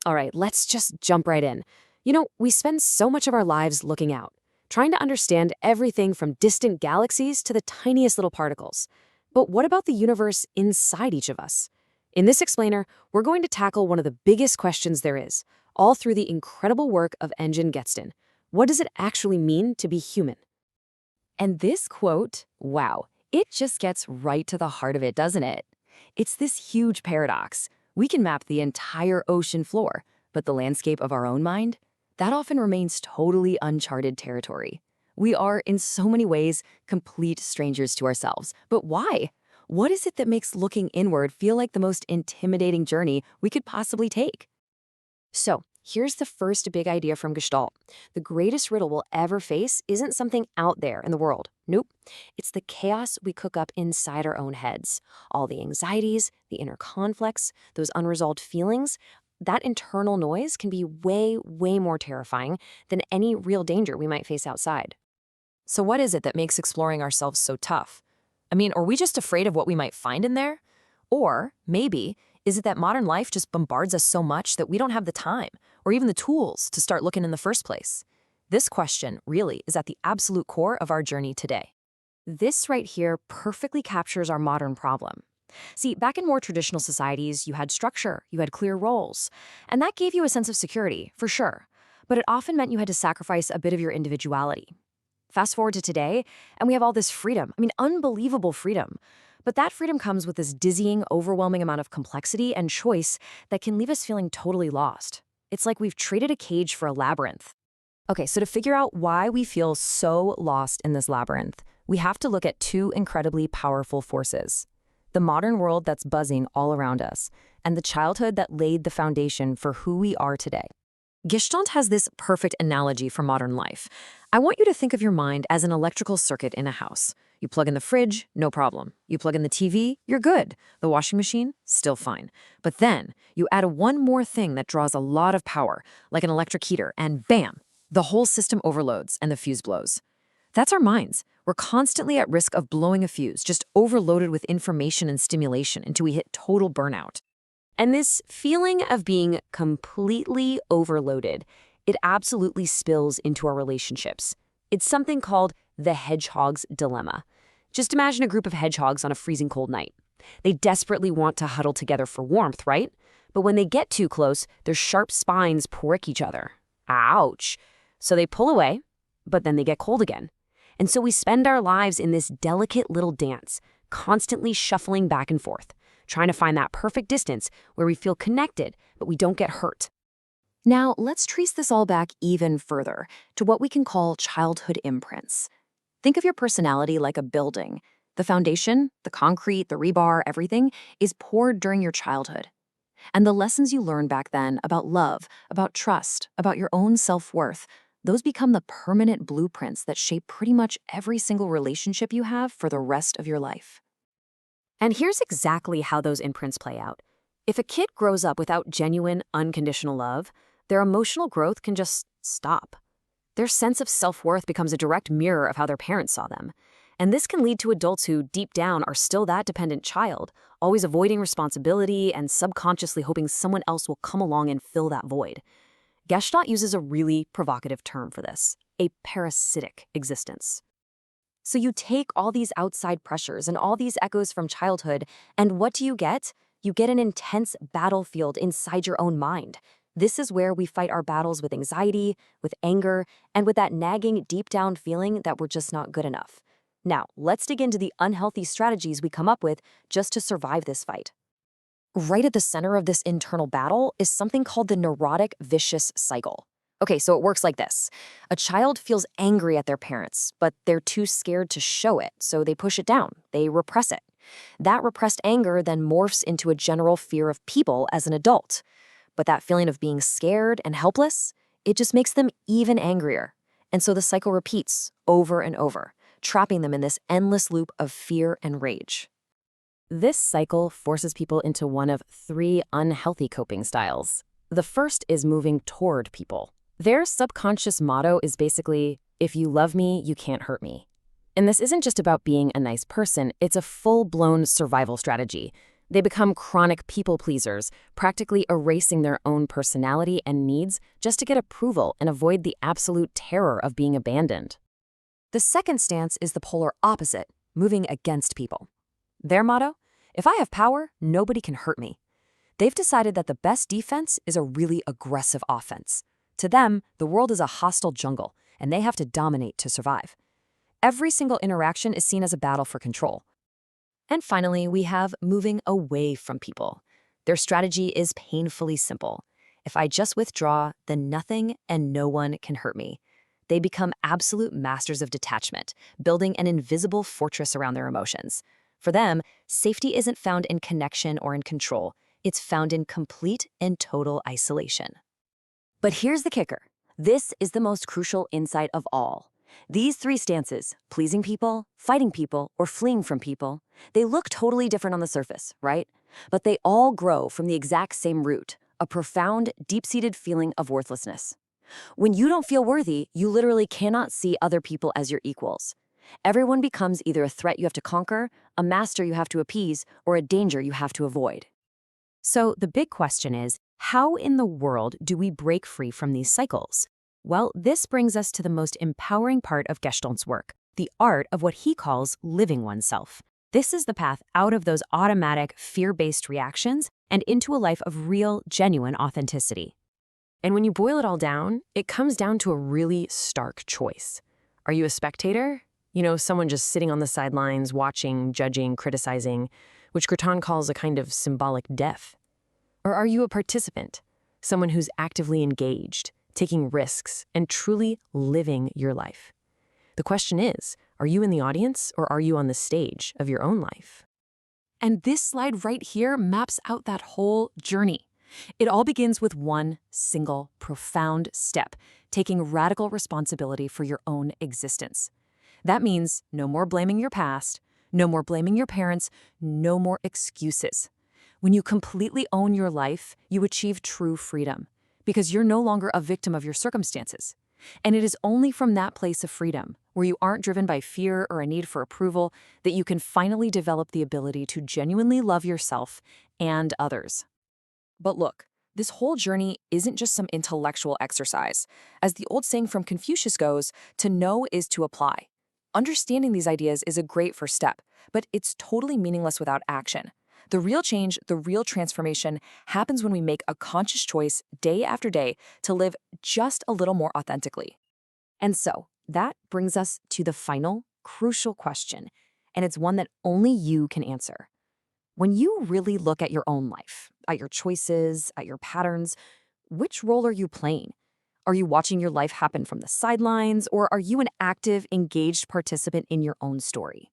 All right, let's just jump right in. We spend so much of our lives looking out, trying to understand everything from distant galaxies to the tiniest little particles. But what about the universe inside each of us? In this explainer, we're going to tackle one of the biggest questions there is, all through the incredible work of Engin Geçtan. What does it actually mean to be human? And this quote, wow, it just gets right to the heart of it, doesn't it? It's this huge paradox. We can map the entire ocean floor, but the landscape of our own mind? That often remains totally uncharted territory. We are, in so many ways, complete strangers to ourselves. But why? What is it that makes looking inward feel like the most intimidating journey we could possibly take? So, here's the first big idea from Gestalt. The greatest riddle we'll ever face isn't something out there in the world. Nope. It's the chaos we cook up inside our own heads. All the anxieties, the inner conflicts, those unresolved feelings. That internal noise can be way, way more terrifying than any real danger we might face outside. So what is it that makes exploring ourselves so tough? Are we just afraid of what we might find in there? Or maybe, is it that modern life just bombards us so much that we don't have the time or even the tools to start looking in the first place? This question really is at the absolute core of our journey today. This right here perfectly captures our modern problem. See, back in more traditional societies, you had structure, you had clear roles, and that gave you a sense of security, for sure. But it often meant you had to sacrifice a bit of your individuality. Fast forward to today, and we have all this freedom. Unbelievable freedom. But that freedom comes with this dizzying, overwhelming amount of complexity and choice that can leave us feeling totally lost. It's like we've traded a cage for a labyrinth. Okay, so to figure out why we feel so lost in this labyrinth, we have to look at two incredibly powerful forces: the modern world that's buzzing all around us, and the childhood that laid the foundation for who we are today. Gestalt has this perfect analogy for modern life. I want you to think of your mind as an electrical circuit in a house. You plug in the fridge, no problem. You plug in the TV, you're good. The washing machine, still fine. But then you add one more thing that draws a lot of power, like an electric heater, and bam, the whole system overloads and the fuse blows. That's our minds. We're constantly at risk of blowing a fuse, just overloaded with information and stimulation until we hit total burnout. And this feeling of being completely overloaded, it absolutely spills into our relationships. It's something called the hedgehog's dilemma. Just imagine a group of hedgehogs on a freezing cold night. They desperately want to huddle together for warmth, right? But when they get too close, their sharp spines prick each other. Ouch! So they pull away, but then they get cold again. And so we spend our lives in this delicate little dance, constantly shuffling back and forth, trying to find that perfect distance where we feel connected, but we don't get hurt. Now, let's trace this all back even further to what we can call childhood imprints. Think of your personality like a building. The foundation, the concrete, the rebar, everything is poured during your childhood. And the lessons you learned back then about love, about trust, about your own self-worth, those become the permanent blueprints that shape pretty much every single relationship you have for the rest of your life. And here's exactly how those imprints play out. If a kid grows up without genuine, unconditional love, their emotional growth can just stop. Their sense of self-worth becomes a direct mirror of how their parents saw them. And this can lead to adults who, deep down, are still that dependent child, always avoiding responsibility and subconsciously hoping someone else will come along and fill that void. Gestalt uses a really provocative term for this: a parasitic existence. So you take all these outside pressures and all these echoes from childhood, and what do you get? You get an intense battlefield inside your own mind. This is where we fight our battles with anxiety, with anger, and with that nagging deep down feeling that we're just not good enough. Now, let's dig into the unhealthy strategies we come up with just to survive this fight. Right at the center of this internal battle is something called the neurotic vicious cycle. Okay, so it works like this. A child feels angry at their parents, but they're too scared to show it, so they push it down. They repress it. That repressed anger then morphs into a general fear of people as an adult. But that feeling of being scared and helpless, it just makes them even angrier. And so the cycle repeats over and over, trapping them in this endless loop of fear and rage. This cycle forces people into one of three unhealthy coping styles. The first is moving toward people. Their subconscious motto is basically, if you love me, you can't hurt me. And this isn't just about being a nice person, it's a full-blown survival strategy. They become chronic people pleasers, practically erasing their own personality and needs just to get approval and avoid the absolute terror of being abandoned. The second stance is the polar opposite, moving against people. Their motto? If I have power, nobody can hurt me. They've decided that the best defense is a really aggressive offense. To them, the world is a hostile jungle, and they have to dominate to survive. Every single interaction is seen as a battle for control. And finally, we have moving away from people. Their strategy is painfully simple. If I just withdraw, then nothing and no one can hurt me. They become absolute masters of detachment, building an invisible fortress around their emotions. For them, safety isn't found in connection or in control. It's found in complete and total isolation. But here's the kicker. This is the most crucial insight of all. These three stances, pleasing people, fighting people, or fleeing from people, they look totally different on the surface, right? But they all grow from the exact same root, a profound, deep-seated feeling of worthlessness. When you don't feel worthy, you literally cannot see other people as your equals. Everyone becomes either a threat you have to conquer, a master you have to appease, or a danger you have to avoid. So the big question is, how in the world do we break free from these cycles? Well, this brings us to the most empowering part of Gestalt's work, the art of what he calls living oneself. This is the path out of those automatic, fear-based reactions and into a life of real, genuine authenticity. And when you boil it all down, it comes down to a really stark choice. Are you a spectator? Someone just sitting on the sidelines, watching, judging, criticizing, which Gretan calls a kind of symbolic death. Or are you a participant? Someone who's actively engaged, taking risks, and truly living your life. The question is, are you in the audience or are you on the stage of your own life? And this slide right here maps out that whole journey. It all begins with one single, profound step, taking radical responsibility for your own existence. That means no more blaming your past, no more blaming your parents, no more excuses. When you completely own your life, you achieve true freedom, because you're no longer a victim of your circumstances. And it is only from that place of freedom, where you aren't driven by fear or a need for approval, that you can finally develop the ability to genuinely love yourself and others. But look, this whole journey isn't just some intellectual exercise. As the old saying from Confucius goes, to know is to apply. Understanding these ideas is a great first step, but it's totally meaningless without action. The real change, the real transformation happens when we make a conscious choice day after day to live just a little more authentically. And so, that brings us to the final, crucial question, and it's one that only you can answer. When you really look at your own life, at your choices, at your patterns, which role are you playing? Are you watching your life happen from the sidelines, or are you an active, engaged participant in your own story?